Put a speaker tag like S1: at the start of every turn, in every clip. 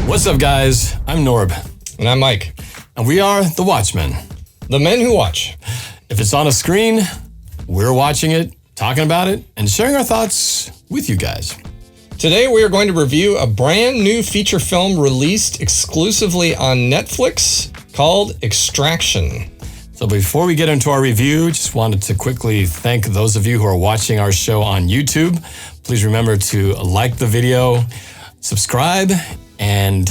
S1: What's up, guys? I'm Norb.
S2: And I'm Mike.
S1: And we are The Watchmen.
S2: The men who watch.
S1: If it's on a screen, we're watching it, talking about it, and sharing our thoughts with you guys.
S2: Today we are going to review a brand new feature film released exclusively on Netflix called Extraction.
S1: So before we get into our review, just wanted to quickly thank those of you who are watching our show on YouTube. Please remember to like the video, subscribe, and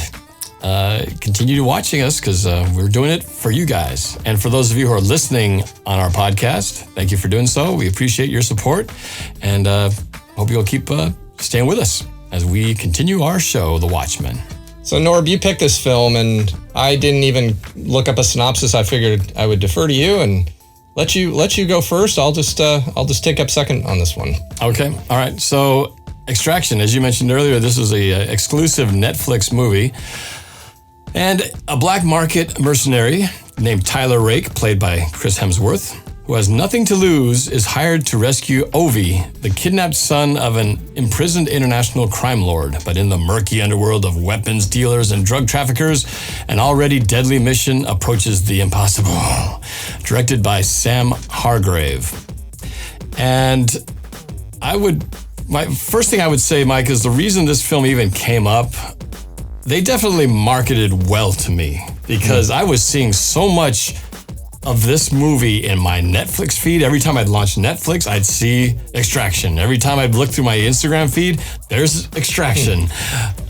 S1: continue watching us because we're doing it for you guys. And for those of you who are listening on our podcast, thank you for doing so. We appreciate your support and hope you'll keep staying with us as we continue our show, The Watchmen.
S2: So Norb, you picked this film and I didn't even look up a synopsis. I figured I would defer to you and let you go first. I'll just take up second on this one.
S1: Okay. All right. So Extraction, as you mentioned earlier, this is a exclusive Netflix movie. And a black market mercenary named Tyler Rake, played by Chris Hemsworth, who has nothing to lose, is hired to rescue Ovi, the kidnapped son of an imprisoned international crime lord. But in the murky underworld of weapons dealers and drug traffickers, an already deadly mission approaches the impossible. Directed by Sam Hargrave. And my first thing I would say, Mike, is the reason this film even came up, they definitely marketed well to me because I was seeing so much of this movie in my Netflix feed. Every time I'd launch Netflix, I'd see Extraction. Every time I'd look through my Instagram feed, there's Extraction.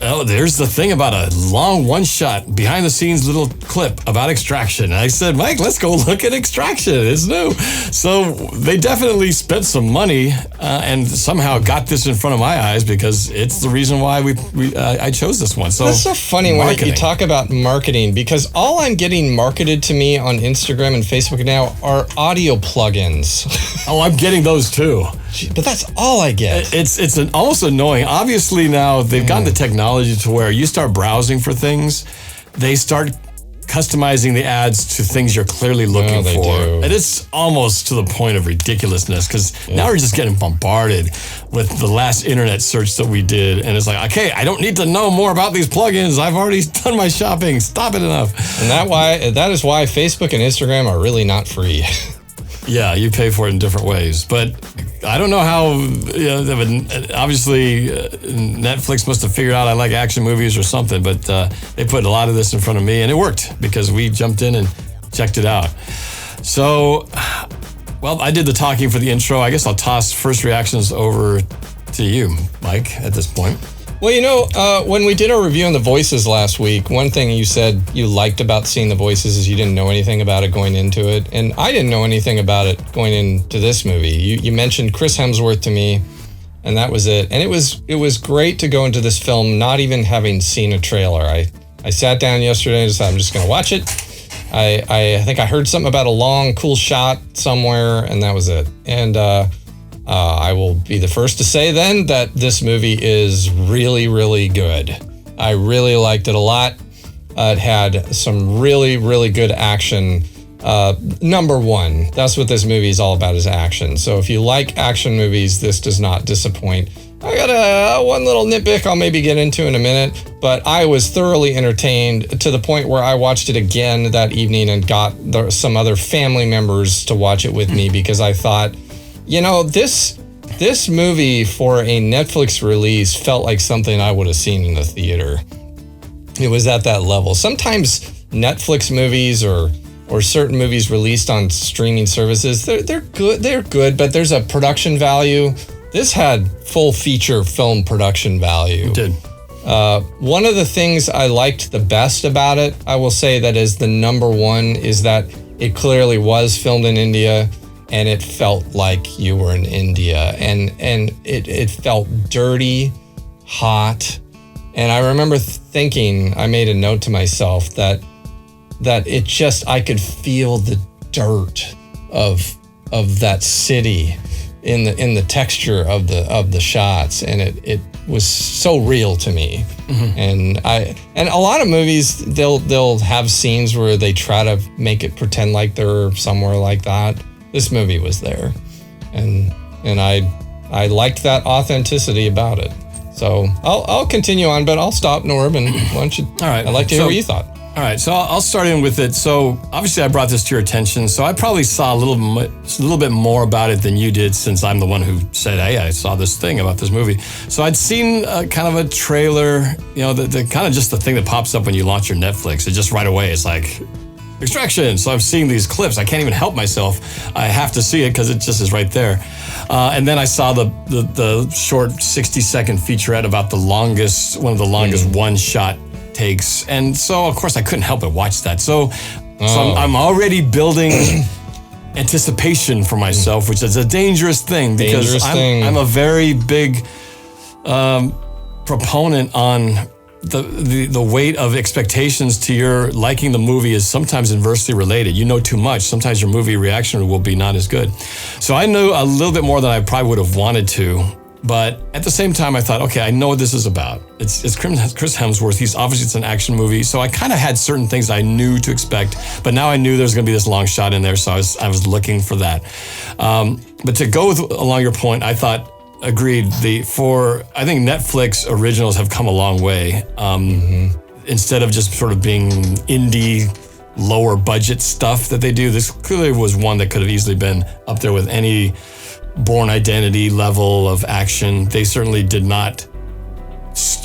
S1: Oh, there's the thing about a long one-shot, behind-the-scenes little clip about Extraction. And I said, Mike, let's go look at Extraction. It's new. So they definitely spent some money and somehow got this in front of my eyes because it's the reason why I chose this one. So
S2: that's so funny when you talk about marketing because all I'm getting marketed to me on Instagram and Facebook now are audio plugins.
S1: Oh, I'm getting those too.
S2: But that's all I get.
S1: It's almost annoying. Obviously now they've gotten the technology to where you start browsing for things, they start customizing the ads to things you're clearly looking for.
S2: Do.
S1: And it's almost to the point of ridiculousness because now we're just getting bombarded with the last internet search that we did. And it's like, okay, I don't need to know more about these plugins. I've already done my shopping. Stop it enough.
S2: And that is why Facebook and Instagram are really not free.
S1: Yeah, you pay for it in different ways. But I don't know how, obviously Netflix must have figured out I like action movies or something, but they put a lot of this in front of me and it worked because we jumped in and checked it out. So, well, I did the talking for the intro. I guess I'll toss first reactions over to you, Mike, at this point.
S2: Well, when we did our review on the voices last week, one thing you said you liked about seeing the voices is you didn't know anything about it going into it. And I didn't know anything about it going into this movie. You mentioned Chris Hemsworth to me, and that was it. And it was great to go into this film not even having seen a trailer. I sat down yesterday and decided I'm just going to watch it. I think I heard something about a long, cool shot somewhere, and that was it. And I will be the first to say then that this movie is really, really good. I really liked it a lot. It had some really, really good action. Number one, that's what this movie is all about, is action. So if you like action movies, this does not disappoint. I got one little nitpick I'll maybe get into in a minute, but I was thoroughly entertained to the point where I watched it again that evening and got some other family members to watch it with me because I thought, this movie for a Netflix release felt like something I would have seen in the theater. It was at that level. Sometimes Netflix movies or certain movies released on streaming services, they're good, but there's a production value. This had full feature film production value.
S1: It did.
S2: One of the things I liked the best about it, I will say that is the number one, is that it clearly was filmed in India. And it felt like you were in India, and it felt dirty, hot, and I remember thinking, I made a note to myself that it just, I could feel the dirt of that city in the texture of the shots, and it was so real to me. Mm-hmm. And a lot of movies they'll have scenes where they try to make it pretend like they're somewhere like that. This movie was there, and I liked that authenticity about it. So I'll continue on, but I'll stop, Norb, and why don't you?
S1: All right.
S2: I'd like to hear what you thought.
S1: All right, so I'll start in with it. So obviously I brought this to your attention, so I probably saw a little bit more about it than you did, since I'm the one who said, hey, I saw this thing about this movie. So I'd seen kind of a trailer, the kind of just the thing that pops up when you launch your Netflix. It just right away, it's like, Extraction. So I've seen these clips. I can't even help myself. I have to see it because it just is right there. And then I saw the short 60-second featurette about one of the longest one-shot takes, and so of course I couldn't help but watch that. So I'm already building anticipation for myself, which is a dangerous thing, because I'm a very big proponent on the weight of expectations to your liking the movie is sometimes inversely related. You know too much, sometimes your movie reaction will be not as good. So I knew a little bit more than I probably would have wanted to. But at the same time, I thought, okay, I know what this is about. It's Chris Hemsworth. It's an action movie. So I kind of had certain things I knew to expect, but now I knew there was going to be this long shot in there. So I was looking for that. But to go along your point, I thought, agreed. I think Netflix originals have come a long way. Instead of just sort of being indie, lower budget stuff that they do, this clearly was one that could have easily been up there with any Born Identity level of action. They certainly did not.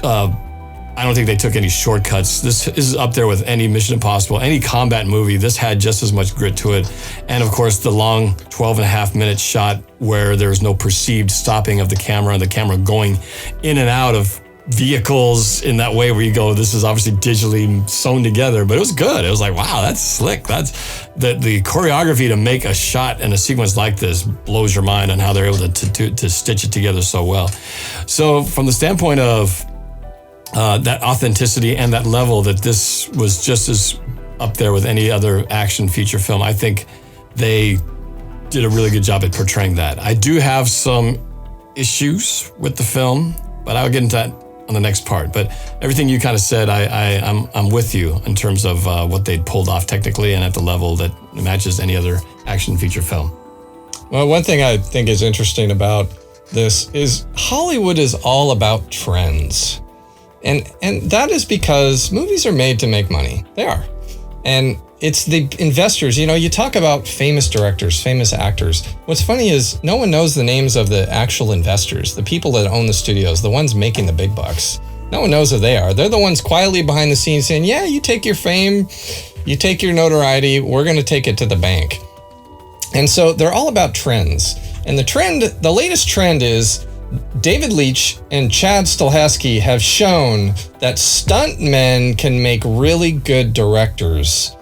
S1: I don't think they took any shortcuts. This is up there with any Mission Impossible, any combat movie. This had just as much grit to it. And of course, the long 12.5-minute shot where there's no perceived stopping of the camera and the camera going in and out of vehicles in that way where you go, this is obviously digitally sewn together, but it was good. It was like, wow, that's slick. That's the choreography to make a shot and a sequence like this blows your mind on how they're able to stitch it together so well. So from the standpoint of that authenticity and that level, that this was just as up there with any other action feature film, I think they did a really good job at portraying that. I do have some issues with the film, but I'll get into that on the next part. But everything you kind of said, I'm with you in terms of what they'd pulled off technically and at the level that matches any other action feature film.
S2: Well, one thing I think is interesting about this is Hollywood is all about trends. And that is because movies are made to make money. They are. And it's the investors. You talk about famous directors, famous actors. What's funny is no one knows the names of the actual investors, the people that own the studios, the ones making the big bucks. No one knows who they are. They're the ones quietly behind the scenes saying, yeah, you take your fame, you take your notoriety, we're going to take it to the bank. And so they're all about trends. And the latest trend is David Leitch and Chad Stahelski have shown that stuntmen can make really good directors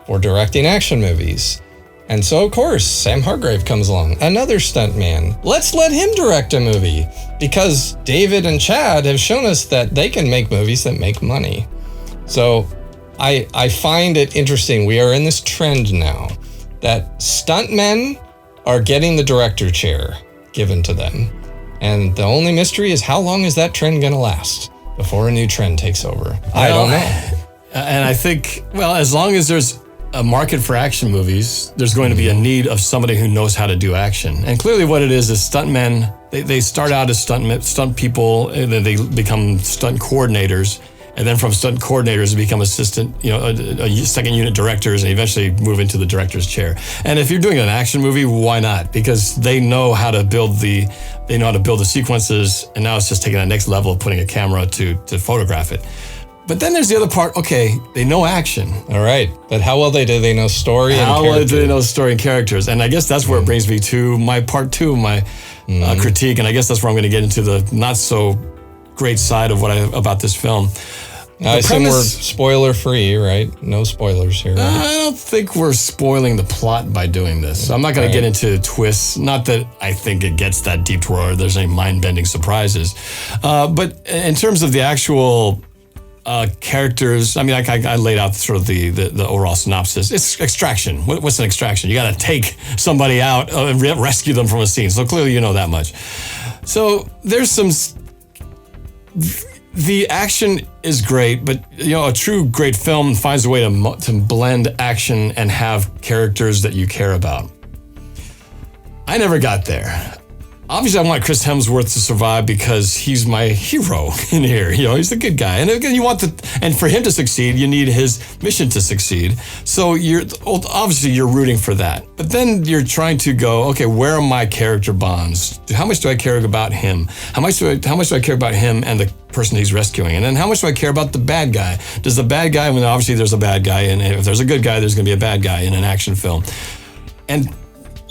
S2: for directing action movies. And so, of course, Sam Hargrave comes along, another stuntman. Let's let him direct a movie, because David and Chad have shown us that they can make movies that make money. So I find it interesting. We are in this trend now that stuntmen are getting the director chair given to them. And the only mystery is, how long is that trend going to last before a new trend takes over? I don't know.
S1: And I think, as long as there's a market for action movies, there's going to be a need of somebody who knows how to do action. And clearly what it is stuntmen, they start out as stunt people, and then they become stunt coordinators. And then from stunt coordinators, they become assistant, a second unit directors, and eventually move into the director's chair. And if you're doing an action movie, why not? Because they know how to build the sequences, and now it's just taking that next level of putting a camera to photograph it. But then there's the other part. Okay, they know action.
S2: All right, but how well do they know story and characters?
S1: How well do they know story and characters? And I guess that's where it brings me to my part two, my critique. And I guess that's where I'm going to get into the not so great side of about this film.
S2: I assume we're spoiler free, right? No spoilers here. Right?
S1: I don't think we're spoiling the plot by doing this. I'm not going to get into twists. Not that I think it gets that deep to where there's any mind-bending surprises. But in terms of the actual characters, I mean, I laid out sort of the overall synopsis. It's extraction. What's an extraction? You got to take somebody out and rescue them from a scene. So clearly you know that much. So there's some... The action is great, but a true great film finds a way to blend action and have characters that you care about. I never got there. obviously I want Chris Hemsworth to survive because he's my hero in here. You know, he's the good guy. And again, and for him to succeed, you need his mission to succeed. So obviously you're rooting for that. But then you're trying to go, okay, where are my character bonds? How much do I care about him? How much do I care about him and the person he's rescuing? And then how much do I care about the bad guy? Does the bad guy, when obviously there's a bad guy, and if there's a good guy, there's going to be a bad guy in an action film. And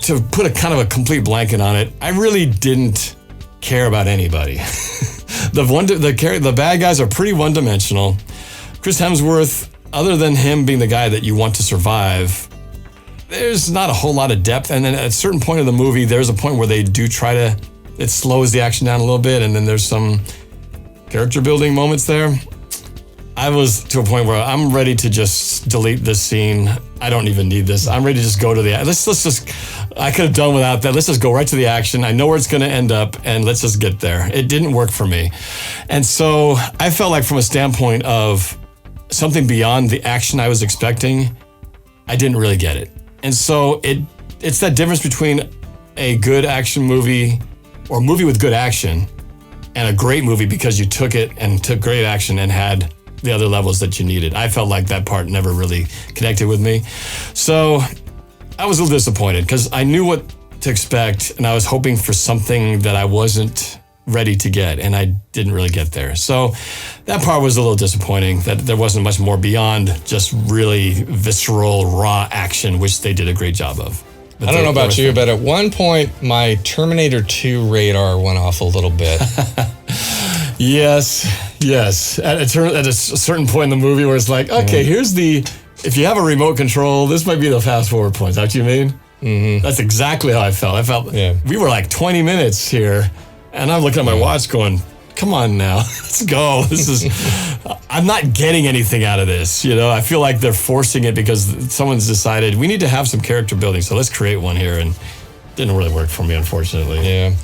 S1: to put a kind of a complete blanket on it, I really didn't care about anybody. The bad guys are pretty one-dimensional. Chris Hemsworth, other than him being the guy that you want to survive, there's not a whole lot of depth. And then at a certain point of the movie, there's a point where they do it slows the action down a little bit, and then there's some character building moments there. I was to a point where I'm ready to just delete this scene. I don't even need this. I'm ready to just go to I could have done without that. Let's just go right to the action. I know where it's going to end up, and let's just get there. It didn't work for me. And so I felt like from a standpoint of something beyond the action I was expecting, I didn't really get it. And so it's that difference between a good action movie or a movie with good action and a great movie because you took great action and had the other levels that you needed. I felt like that part never really connected with me. So I was a little disappointed because I knew what to expect and I was hoping for something that I wasn't ready to get, and I didn't really get there. So that part was a little disappointing, that there wasn't much more beyond just really visceral, raw action, which they did a great job of. But
S2: I don't know about you, but at one point, my Terminator 2 radar went off a little bit.
S1: Yes. At a certain point in the movie where it's like, okay, if you have a remote control, this might be the fast forward point. Is that what you mean? Mm-hmm. That's exactly how I felt. We were like 20 minutes here, and I'm looking at my watch going, come on now, let's go. I'm not getting anything out of this. You know, I feel like they're forcing it because someone's decided we need to have some character building, so let's create one here, and it didn't really work for me, unfortunately.
S2: Yeah.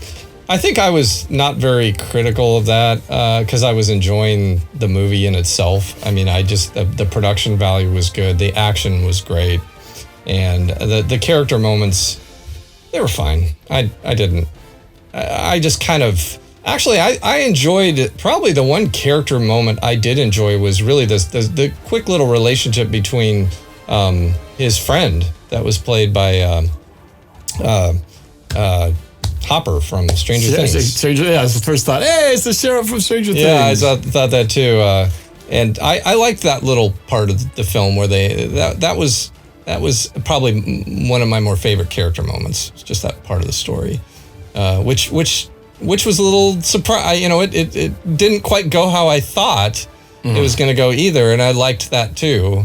S2: I think I was not very critical of that because I was enjoying the movie in itself. I mean, the production value was good. The action was great. And the character moments, they were fine. I just kind of... Actually, I enjoyed... Probably the one character moment I did enjoy was really the quick little relationship between his friend that was played by... Hopper from Stranger Things.
S1: That was the first thought. Hey, it's the sheriff from Stranger Things.
S2: Yeah, I thought that too. And I liked that little part of the film where that was probably one of my more favorite character moments. Just that part of the story, which was a little surprise. You know, it didn't quite go how I thought it was going to go either, and I liked that too.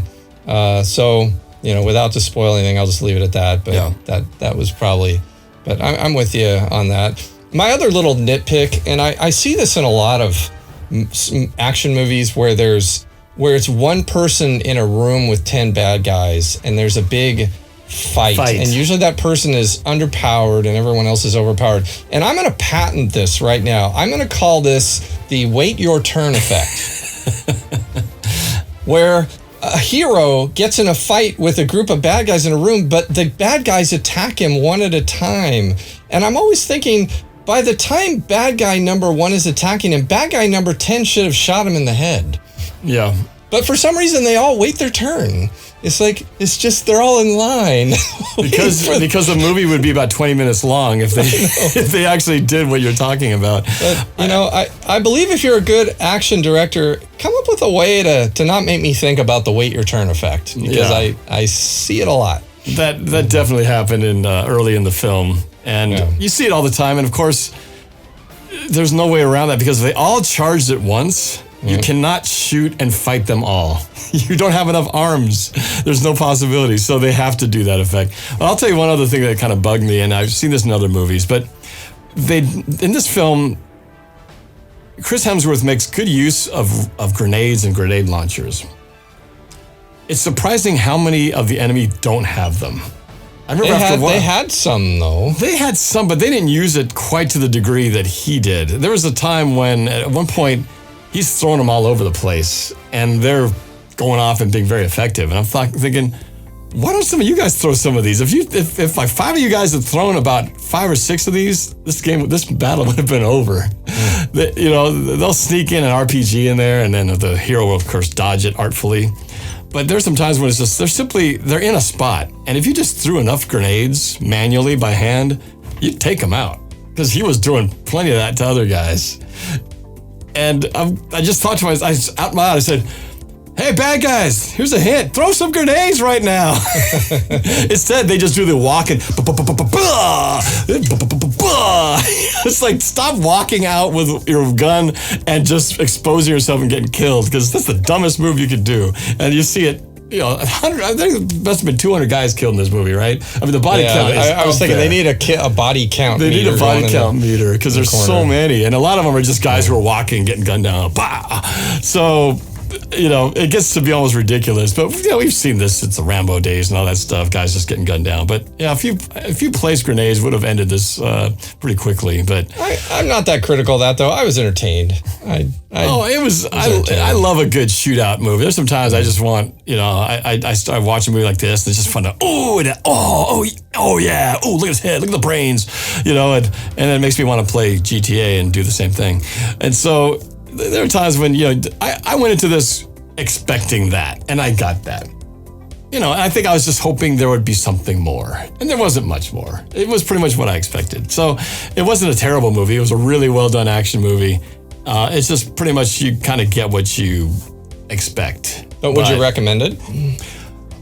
S2: So you know, without just spoiling anything, I'll just leave it at that. But that was probably. But I'm with you on that. My other little nitpick, and I see this in a lot of action movies where it's one person in a room with 10 bad guys, and there's a big fight. And usually that person is underpowered and everyone else is overpowered. And I'm going to patent this right now. I'm going to call this the wait your turn effect. Where a hero gets in a fight with a group of bad guys in a room, but the bad guys attack him one at a time. And I'm always thinking, by the time bad guy number 1 is attacking him, bad guy number 10 should have shot him in the head.
S1: Yeah.
S2: But for some reason, they all wait their turn. It's just they're all in line.
S1: because the movie would be about 20 minutes long if they actually did what you're talking about.
S2: But, you know, I believe if you're a good action director, come up with a way to not make me think about the wait your turn effect, because I see it a lot.
S1: That definitely happened early in the film, and you see it all the time. And of course, there's no way around that because if they all charged at once, you cannot shoot and fight them all. You don't have enough arms. There's no possibility. So they have to do that effect. I'll tell you one other thing that kind of bugged me, and I've seen this in other movies, but in this film, Chris Hemsworth makes good use of grenades and grenade launchers. It's surprising how many of the enemy don't have them. I remember after a while.
S2: They had some, though.
S1: They had some, but they didn't use it quite to the degree that he did. There was a time when, at one point, he's throwing them all over the place, and they're going off and being very effective. And I'm thinking, why don't some of you guys throw some of these? If like 5 of you guys had thrown about 5 or 6 of these, this battle would have been over. They'll sneak in an RPG in there, and then the hero will, of course, dodge it artfully. But there's some times when it's just, they're in a spot. And if you just threw enough grenades manually by hand, you'd take them out. Because he was doing plenty of that to other guys. And I just thought to myself, out loud, I said, hey, bad guys, here's a hint. Throw some grenades right now. Instead, they just do the walking. It's like, stop walking out with your gun and just exposing yourself and getting killed, because that's the dumbest move you could do. And you see it, 100, I think there must have been 200 guys killed in this movie, right? I mean, the body count is
S2: I was thinking
S1: there.
S2: They need a body count meter.
S1: They need a body count meter, because there's so many. And a lot of them are just guys who are walking, getting gunned down. Bah! So, it gets to be almost ridiculous. But, we've seen this since the Rambo days and all that stuff, guys just getting gunned down. But, yeah, a few placed grenades would have ended this pretty quickly. But
S2: I'm not that critical of that, though. I was entertained. I
S1: love a good shootout movie. There's sometimes I just want, I start watching a movie like this, and it's just fun to, oh yeah, look at his head, look at the brains, and it makes me want to play GTA and do the same thing. And so there are times when, I went into this expecting that, and I got that. And I think I was just hoping there would be something more. And there wasn't much more. It was pretty much what I expected. So it wasn't a terrible movie. It was a really well done action movie. It's just pretty much you kind of get what you expect.
S2: But would you recommend it?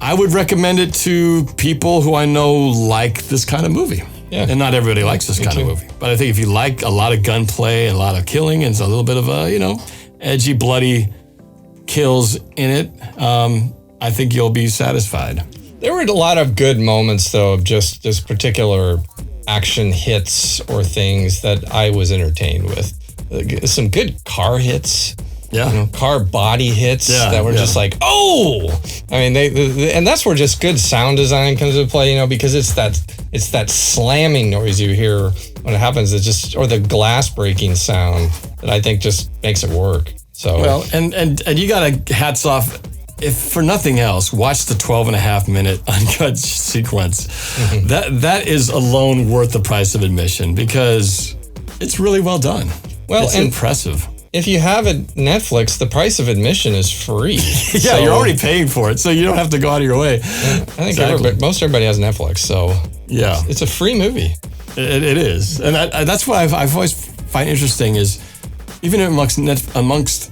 S1: I would recommend it to people who I know like this kind of movie. Yeah. And not everybody likes this kind of movie. But I think if you like a lot of gunplay and a lot of killing and a little bit of edgy, bloody kills in it, I think you'll be satisfied.
S2: There were a lot of good moments, though, of just this particular action hits or things that I was entertained with. Some good car hits.
S1: Yeah.
S2: Car body hits that were just like, oh! I mean, and that's where just good sound design comes into play, because it's that slamming noise you hear when it happens. It's just, or the glass breaking sound that I think just makes it work. So
S1: well, and you gotta hats off. If for nothing else, watch the 12.5-minute uncut sequence. Mm-hmm. That is alone worth the price of admission, because it's really well done. Well, it's impressive.
S2: If you have a Netflix, the price of admission is free.
S1: Yeah, you're already paying for it, so you don't have to go out of your way.
S2: I think most everybody has Netflix, so
S1: yeah,
S2: it's a free movie.
S1: It is, and that's why I've always find interesting is even amongst Netflix,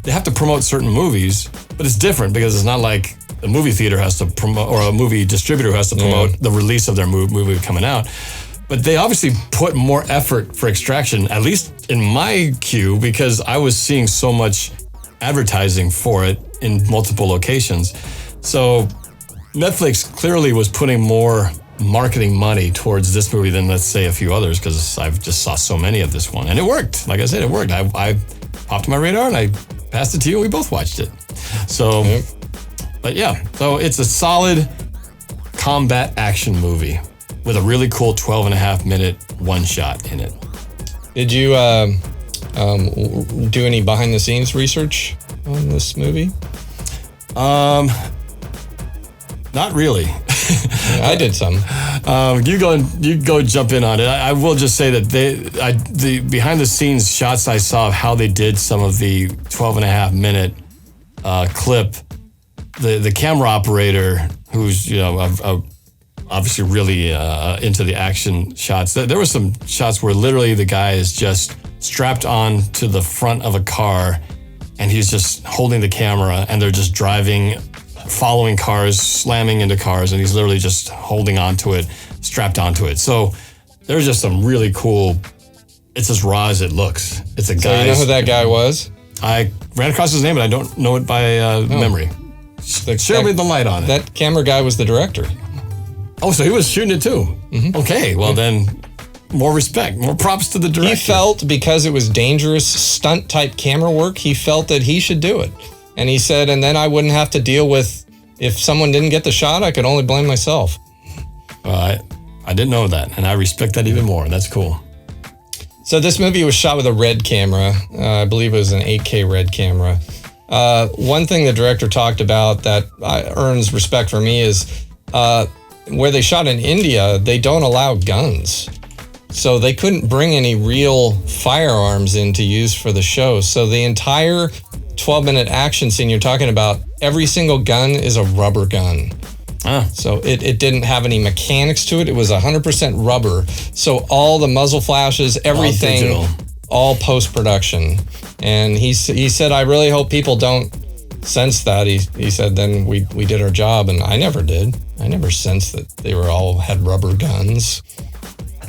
S1: they have to promote certain movies, but it's different because it's not like a movie theater has to promote or a movie distributor has to promote the release of their movie coming out. But they obviously put more effort for Extraction, at least in my queue, because I was seeing so much advertising for it in multiple locations. So Netflix clearly was putting more marketing money towards this movie than, let's say, a few others, because I've just saw so many of this one. And it worked. Like I said, it worked. I popped my radar and I passed it to you and we both watched it. So, but yeah, so it's a solid combat action movie with a really cool 12.5-minute one shot in it. Did you
S2: do any behind the scenes research on this movie?
S1: Not really.
S2: I did some.
S1: You go jump in on it. I will just say that the behind the scenes shots I saw of how they did some of the 12.5-minute clip, the camera operator, who's obviously really into the action shots. There were some shots where literally the guy is just strapped on to the front of a car and he's just holding the camera and they're just driving, following cars, slamming into cars, and he's literally just holding onto it, strapped onto it. So there's just some really cool, it's as raw as it looks. It's a guy.
S2: So you know who that guy was?
S1: I ran across his name, but I don't know it by memory. Share me the light on it.
S2: That camera guy was the director.
S1: Oh, so he was shooting it too? Mm-hmm. Okay, well then, more respect, more props to the director.
S2: He felt, because it was dangerous stunt-type camera work, he felt that he should do it. And he said, and then I wouldn't have to deal with, if someone didn't get the shot, I could only blame myself.
S1: I didn't know that, and I respect that even more. That's cool.
S2: So this movie was shot with a red camera. I believe it was an 8K red camera. One thing the director talked about that earns respect for me is where they shot in India, they don't allow guns. So they couldn't bring any real firearms in to use for the show. So the entire 12-minute action scene you're talking about, every single gun is a rubber gun. So it didn't have any mechanics to it. It was 100% rubber. So all the muzzle flashes, everything, all post-production. And he said, I really hope people don't sense that. He said, then we did our job. And I never did. I never sensed that they had rubber guns.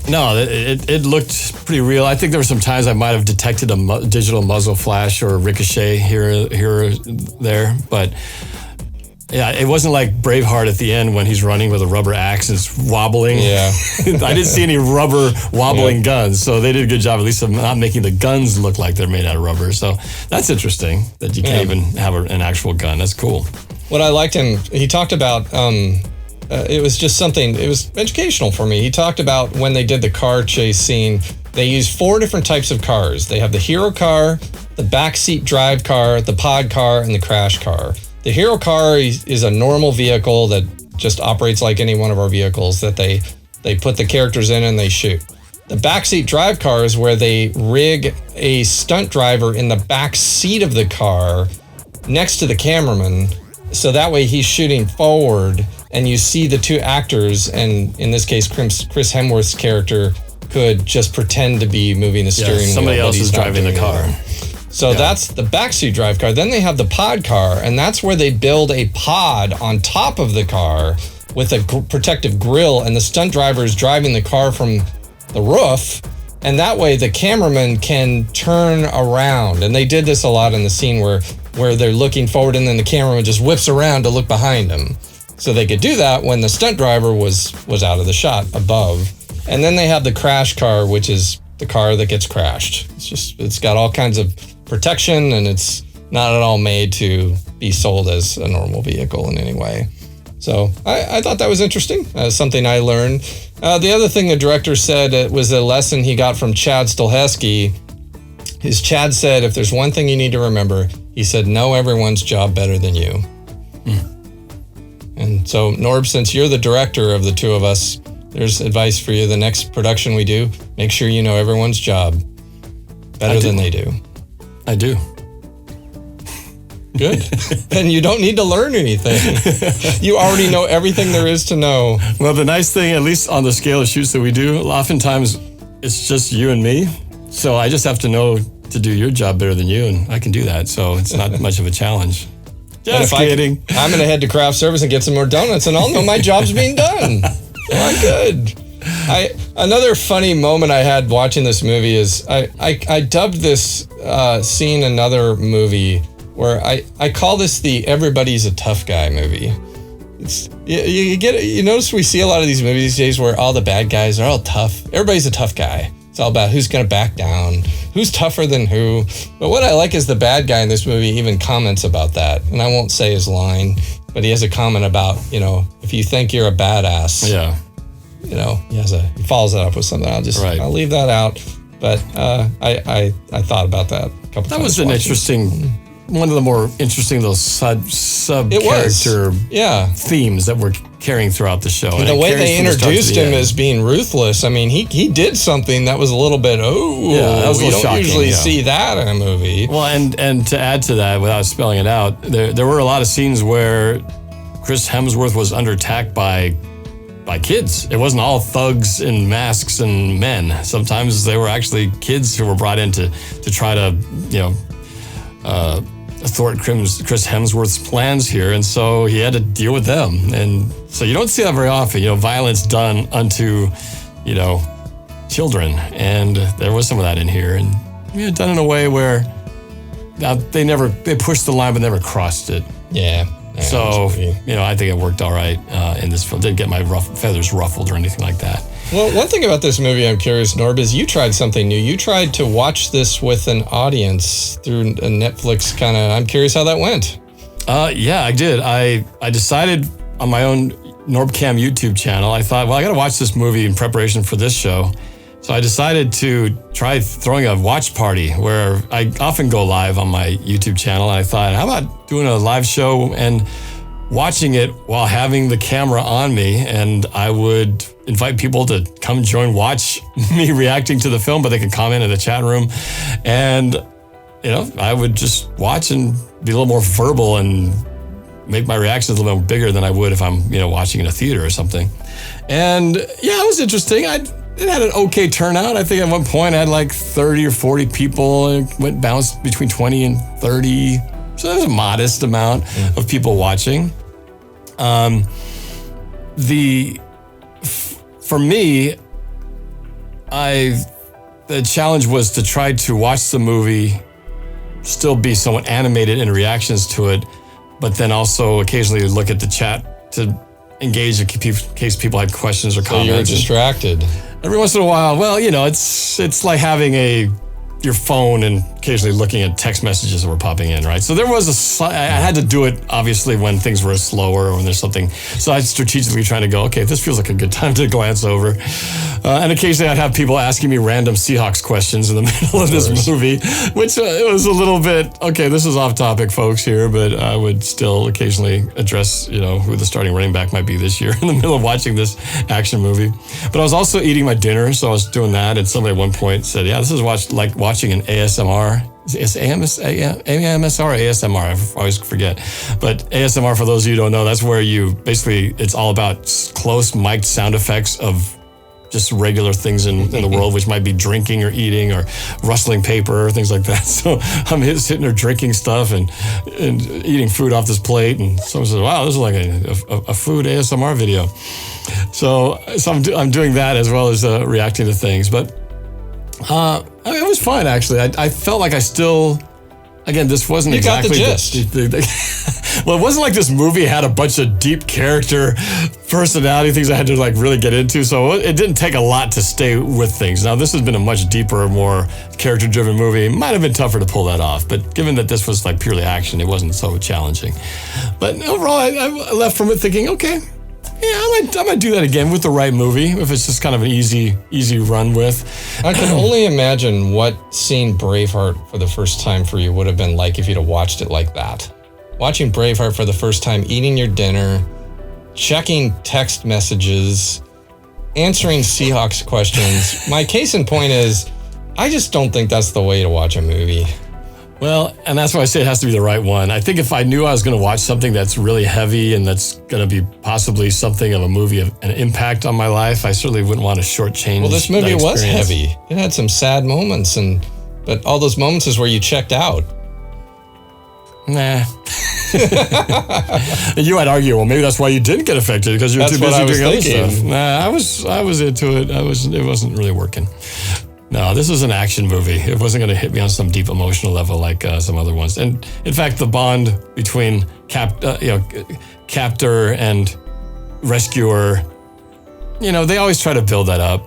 S1: No, it looked pretty real. I think there were some times I might have detected a digital muzzle flash or ricochet here or there, but yeah, it wasn't like Braveheart at the end when he's running with a rubber axe and it's wobbling.
S2: Yeah.
S1: I didn't see any rubber wobbling guns, so they did a good job at least of not making the guns look like they're made out of rubber. So that's interesting that you can't even have an actual gun. That's cool.
S2: What I liked him, he talked about, it was just something, it was educational for me. He talked about when they did the car chase scene, they used 4 different types of cars. They have the hero car, the backseat drive car, the pod car, and the crash car. The hero car is a normal vehicle that just operates like any one of our vehicles that they put the characters in and they shoot. The backseat drive car is where they rig a stunt driver in the back seat of the car next to the cameraman. So that way he's shooting forward and you see the 2 actors, and in this case, Chris Hemsworth's character could just pretend to be moving the steering wheel.
S1: Somebody else is driving the car.
S2: So that's the backseat drive car. Then they have the pod car, and that's where they build a pod on top of the car with a protective grille, and the stunt driver is driving the car from the roof, and that way the cameraman can turn around. And they did this a lot in the scene where they're looking forward, and then the cameraman just whips around to look behind him. So they could do that when the stunt driver was out of the shot above. And then they have the crash car, which is the car that gets crashed. It's got all kinds of protection, and it's not at all made to be sold as a normal vehicle in any way. So I thought that was interesting. Something I learned. The other thing the director said, it was a lesson he got from Chad Stahelski. Chad said, if there's one thing you need to remember, he said, know everyone's job better than you. And so, Norb, since you're the director of the 2 of us, there's advice for you. The next production we do, make sure you know everyone's job better than they do.
S1: I do.
S2: Good. Then you don't need to learn anything. You already know everything there is to know.
S1: Well, the nice thing, at least on the scale of shoots that we do, oftentimes it's just you and me. So I just have to know to do your job better than you, and I can do that. So it's not much of a challenge. Just kidding.
S2: I'm going to head to craft service and get some more donuts, and I'll know my job's being done. Well, good. Another funny moment I had watching this movie is I dubbed this scene another movie where I call this the Everybody's a Tough Guy movie. You notice we see a lot of these movies these days where all the bad guys are all tough. Everybody's a tough guy. It's all about who's going to back down, who's tougher than who. But what I like is the bad guy in this movie even comments about that. And I won't say his line, but he has a comment about, if you think you're a badass.
S1: Yeah.
S2: He follows that up with something. I'll leave that out. But I thought about that a couple times.
S1: That was an interesting, one of the more interesting little sub character themes that we're carrying throughout the show.
S2: And the way they introduced him as being ruthless, I mean, he did something that was a little bit, that was a little shocking, usually see that in a movie.
S1: Well, and to add to that, without spelling it out, there were a lot of scenes where Chris Hemsworth was under attack by kids. It wasn't all thugs in masks and men. Sometimes they were actually kids who were brought in to try to, thwart Chris Hemsworth's plans here, and so he had to deal with them. And so you don't see that very often, violence done unto, children. And there was some of that in here, and done in a way where they pushed the line but never crossed it.
S2: Yeah.
S1: So, I think it worked all right in this film. Didn't get my feathers ruffled or anything like that.
S2: Well, one thing about this movie I'm curious, Norb, is you tried something new. You tried to watch this with an audience through a Netflix kind of. I'm curious how that went.
S1: Yeah, I did. I decided on my own norb-cam YouTube channel. I thought, well, I got to watch this movie in preparation for this show. So I decided to try throwing a watch party where I often go live on my YouTube channel. And I thought, how about doing a live show and watching it while having the camera on me, and I would invite people to come watch me reacting to the film, but they could comment in the chat room. And, I would just watch and be a little more verbal and make my reactions a little bit bigger than I would if I'm, watching in a theater or something. And yeah, it was interesting. It had an okay turnout. I think at one point I had like 30 or 40 people, and bounced between 20 and 30. So there's a modest amount of people watching. For me, the challenge was to try to watch the movie, still be somewhat animated in reactions to it, but then also occasionally look at the chat to engage in case people had questions or comments.
S2: So you're distracted.
S1: Every once in a while, well, it's like having your phone and occasionally looking at text messages that were popping in, right? So there was I had to do it, obviously, when things were slower or when there's something. So I strategically trying to go, okay, this feels like a good time to glance over. And occasionally I'd have people asking me random Seahawks questions in the middle of this movie, which it was a little bit, okay, this is off topic, folks, here, but I would still occasionally address, who the starting running back might be this year in the middle of watching this action movie. But I was also eating my dinner, so I was doing that, and somebody at one point said, yeah, this is like watching an ASMR. Is AMSR or ASMR? I always forget. But ASMR, for those of you who don't know, that's where it's all about close mic'd sound effects of just regular things in the world, which might be drinking or eating or rustling paper or things like that. So I'm sitting there drinking stuff and eating food off this plate, and someone says, wow, this is like a food ASMR video. So I'm doing that as well as reacting to things. But it was fun, actually. I felt like I still, again, this wasn't exactly...
S2: You got the gist.
S1: Well, it wasn't like this movie had a bunch of deep character, personality things I had to like really get into. So it didn't take a lot to stay with things. Now, this has been a much deeper, more character-driven movie. It might have been tougher to pull that off. But given that this was like purely action, it wasn't so challenging. But overall, I left from it thinking, okay, yeah, I might do that again with the right movie, if it's just kind of an easy run with.
S2: I can only imagine what seeing Braveheart for the first time for you would have been like if you'd have watched it like that. Watching Braveheart for the first time, eating your dinner, checking text messages, answering Seahawks questions. My case in point is, I just don't think that's the way to watch a movie.
S1: Well, and that's why I say it has to be the right one. I think if I knew I was going to watch something that's really heavy and that's going to be possibly something of a movie of an impact on my life, I certainly wouldn't want to shortchange.
S2: Well, this movie was heavy. It had some sad moments, but all those moments is where you checked out.
S1: Nah. You might argue, well, maybe that's why you didn't get affected, because you were too busy doing other stuff. Nah, I was into it. It wasn't really working. No, this is an action movie. It wasn't going to hit me on some deep emotional level like some other ones. And in fact, the bond between captor and rescuer, they always try to build that up.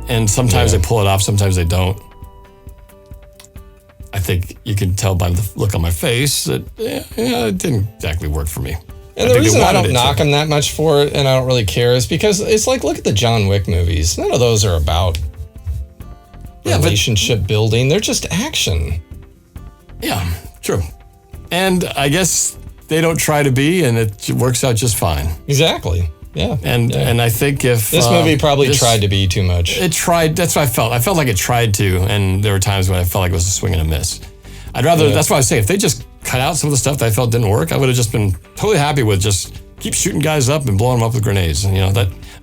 S1: And sometimes they pull it off, sometimes they don't. I think you can tell by the look on my face that it didn't exactly work for me.
S2: And the reason I don't knock him that much for it, and I don't really care, is because it's like, look at the John Wick movies. None of those are about relationship building. They're just action.
S1: Yeah, true. And I guess they don't try to be, and it works out just fine.
S2: Exactly. Yeah.
S1: And I think if
S2: this movie probably tried to be too much.
S1: It tried. That's what I felt. I felt like it tried to, and there were times when I felt like it was a swing and a miss. I'd rather. That's why I say if they just cut out some of the stuff that I felt didn't work, I would have just been totally happy with just keep shooting guys up and blowing them up with grenades, and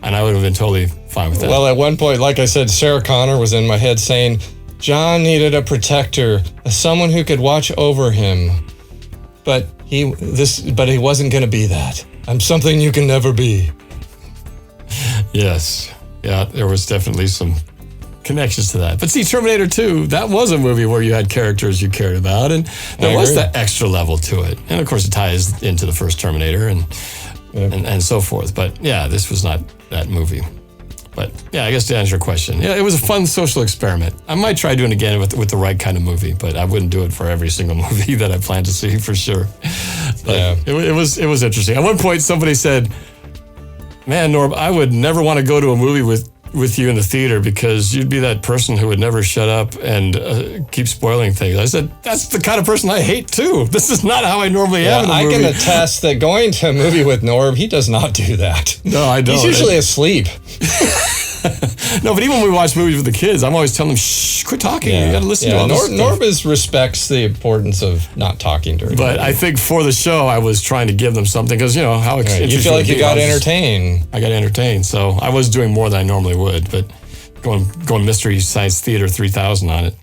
S1: and I would have been totally fine with that.
S2: Well, at one point, like I said, Sarah Connor was in my head saying, John needed a protector, someone who could watch over him. But he wasn't going to be that. I'm something you can never be.
S1: Yes. Yeah, there was definitely some connections to that. But see, Terminator 2, that was a movie where you had characters you cared about, and there was that extra level to it. And of course, it ties into the first Terminator and so forth. But yeah, this was not that movie. But yeah, I guess to answer your question, yeah, it was a fun social experiment. I might try doing it again with the right kind of movie, but I wouldn't do it for every single movie that I plan to see for sure. But it was interesting. At one point, somebody said, "Man, Norb, I would never want to go to a movie with with you in the theater because you'd be that person who would never shut up and keep spoiling things. I said, that's the kind of person I hate too. This is not how I normally am in a movie.
S2: I can attest that going to a movie with Norb, he does not do that.
S1: No, I don't.
S2: He's usually asleep.
S1: No, but even when we watch movies with the kids, I'm always telling them, shh, quit talking. You got to listen to all this stuff.
S2: Norb respects the importance of not talking during
S1: But I think for the show, I was trying to give them something because, how
S2: you feel like you got entertained.
S1: I got entertained. So I was doing more than I normally would, but going Mystery Science Theater 3000 on it.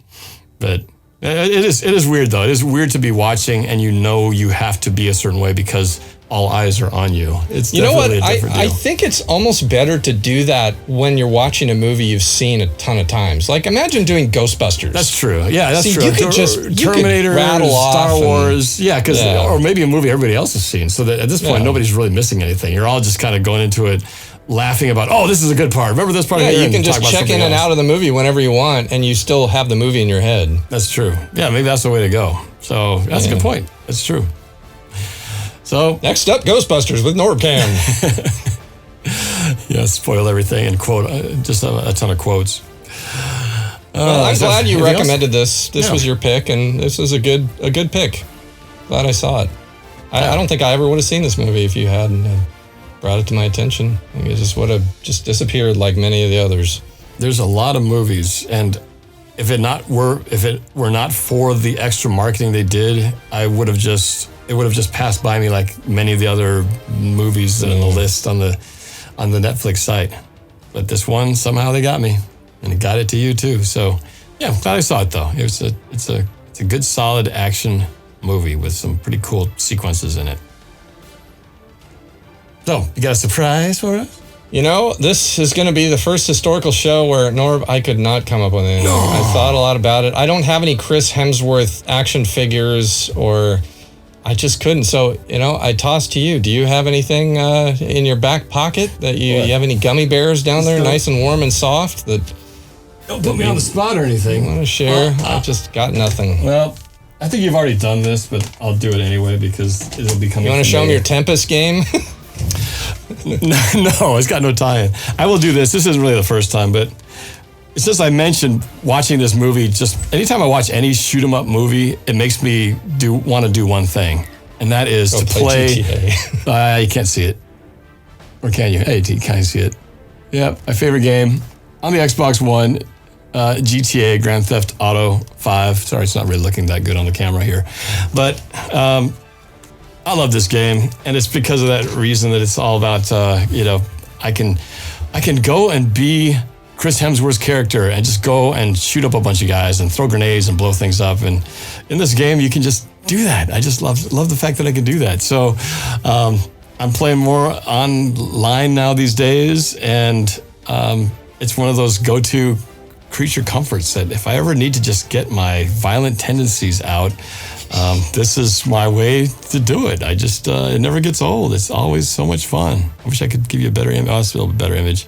S1: But it is weird, though. It is weird to be watching and you have to be a certain way because all eyes are on you. It's definitely a different deal.
S2: I think it's almost better to do that when you're watching a movie you've seen a ton of times. Like imagine doing Ghostbusters.
S1: That's true. Yeah, that's true.
S2: You could Terminator,
S1: rattle Star Wars.
S2: or
S1: maybe a movie everybody else has seen. So that at this point, nobody's really missing anything. You're all just kind of going into it laughing about, this is a good part. Remember this part?
S2: Yeah, you can just check in and out of the movie whenever you want, and you still have the movie in your head. That's
S1: true. Yeah, maybe that's the way to go. So that's a good point. That's true. So
S2: next up, Ghostbusters with norb-cam.
S1: Spoil everything and quote just a ton of quotes.
S2: Well, I'm glad you recommended this. This was your pick, and this was a good pick. Glad I saw it. I don't think I ever would have seen this movie if you hadn't brought it to my attention. I think it just would have just disappeared like many of the others.
S1: There's a lot of movies, and if it were not for the extra marketing they did, it would have just passed by me like many of the other movies on the list on the Netflix site. But this one, somehow they got me, and it got it to you too. So yeah, I'm glad I saw it though. It's a good solid action movie with some pretty cool sequences in it. So you got a surprise for us?
S2: This is going to be the first historical show where Norb, I could not come up with anything. No. I thought a lot about it. I don't have any Chris Hemsworth action figures I just couldn't. So, I tossed to you. Do you have anything in your back pocket that you have any gummy bears down there, nice and warm and soft?
S1: Don't put me on the spot or anything.
S2: Want to share? I just got nothing.
S1: Well, I think you've already done this, but I'll do it anyway because it'll be coming.
S2: You want to show me your Tempest game?
S1: No, it's got no tie-in. I will do this. This isn't really the first time, but it's just I mentioned watching this movie. Just anytime I watch any shoot 'em up movie, it makes me want to do one thing, and that is to play. GTA. You can't see it, or can you? Hey, you can't see it. Yeah, my favorite game on the Xbox One, GTA Grand Theft Auto 5. Sorry, it's not really looking that good on the camera here, but I love this game, and it's because of that reason that it's all about. I can go and be Chris Hemsworth's character and just go and shoot up a bunch of guys and throw grenades and blow things up. And in this game, you can just do that. I just love the fact that I can do that. So I'm playing more online now these days, and it's one of those go-to creature comforts that if I ever need to just get my violent tendencies out, this is my way to do it. I just, it never gets old. It's always so much fun. I wish I could give you a better image. I'll still a better image.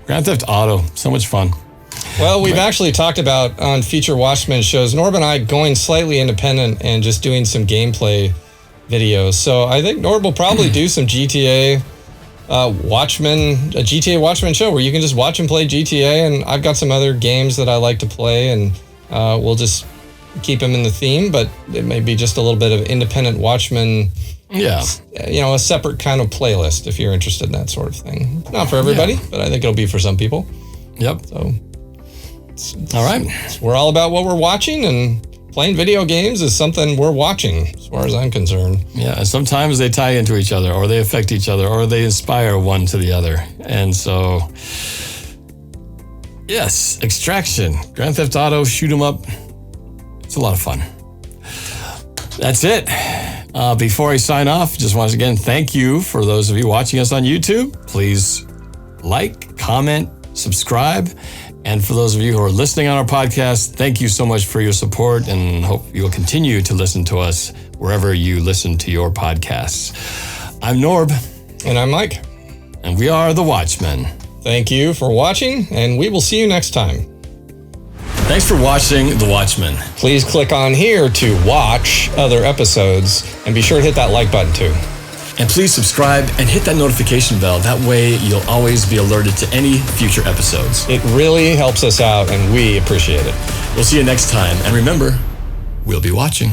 S1: Grand Theft Auto, so much fun.
S2: Well, we've actually talked about on Future Watchmen shows, Norb and I going slightly independent and just doing some gameplay videos. So I think Norb will probably do some GTA Watchmen show where you can just watch and play GTA, and I've got some other games that I like to play, and we'll just keep them in the theme, but it may be just a little bit of independent Watchmen.
S1: Yeah.
S2: A separate kind of playlist if you're interested in that sort of thing. Not for everybody, but I think it'll be for some people.
S1: Yep.
S2: So,
S1: all right.
S2: We're all about what we're watching, and playing video games is something we're watching, as far as I'm concerned.
S1: Yeah, and sometimes they tie into each other, or they affect each other, or they inspire one to the other. And so, yes, Extraction, Grand Theft Auto, shoot 'em up. It's a lot of fun. That's it. Before I sign off, just once again, thank you for those of you watching us on YouTube. Please like, comment, subscribe. And for those of you who are listening on our podcast, thank you so much for your support, and hope you will continue to listen to us wherever you listen to your podcasts. I'm Norb.
S2: And I'm Mike.
S1: And we are The Watchmen.
S2: Thank you for watching, and we will see you next time.
S1: Thanks for watching The Watchmen.
S2: Please click on here to watch other episodes, and be sure to hit that like button too.
S1: And please subscribe and hit that notification bell. That way you'll always be alerted to any future episodes.
S2: It really helps us out, and we appreciate it.
S1: We'll see you next time. And remember, we'll be watching.